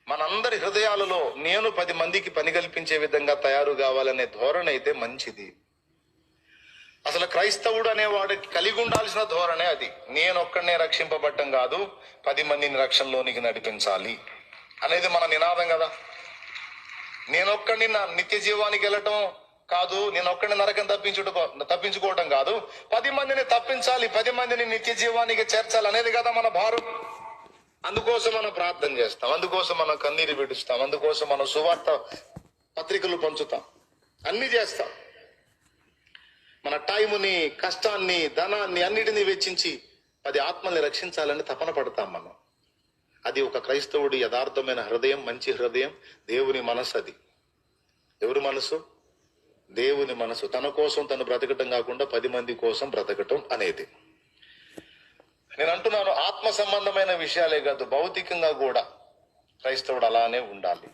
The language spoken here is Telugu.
మనందరి హృదయాలలో నేను 10 మందికి పని కల్పించే విధంగా తయారు కావాలనే ధోరణి అయితే మంచిది. అసలు క్రైస్తవుడు అనేవాడికి కలిగి ఉండాల్సిన ధోరణే అది. నేనొక్కడనే రక్షింపబడ్డం కాదు, 10 మందిని రక్షణలోనికి నడిపించాలి అనేది మన నినాదం కదా. నేనొక్కడిని నా నిత్య జీవానికి వెళ్ళటం కాదు, నేనొక్కడిని నరకం తప్పించుకోవటం కాదు, 10 మందిని తప్పించాలి, 10 మందిని నిత్య జీవానికి చేర్చాలి అనేది కదా మన భారం. అందుకోసం మనం ప్రార్థన చేస్తాం, అందుకోసం మనం కన్నీరు విడుస్తాం, అందుకోసం మనం సువార్త పత్రికలు పంచుతాం, అన్ని చేస్తాం. మన టైముని, కష్టాన్ని, ధనాన్ని అన్నిటినీ వెచ్చించి 10 ఆత్మల్ని రక్షించాలని తపన పడతాం మనం. అది ఒక క్రైస్తవుడి యథార్థమైన హృదయం, మంచి హృదయం, దేవుని మనసు. అది ఎవరి మనసు? దేవుని మనసు. తన కోసం తను బ్రతకటం కాకుండా 10 మంది కోసం బ్రతకటం అనేది. నేను అంటున్నాను, ఆత్మ సంబంధమైన విషయాలే కాదు, భౌతికంగా కూడా క్రైస్తవుడు అలానే ఉండాలి.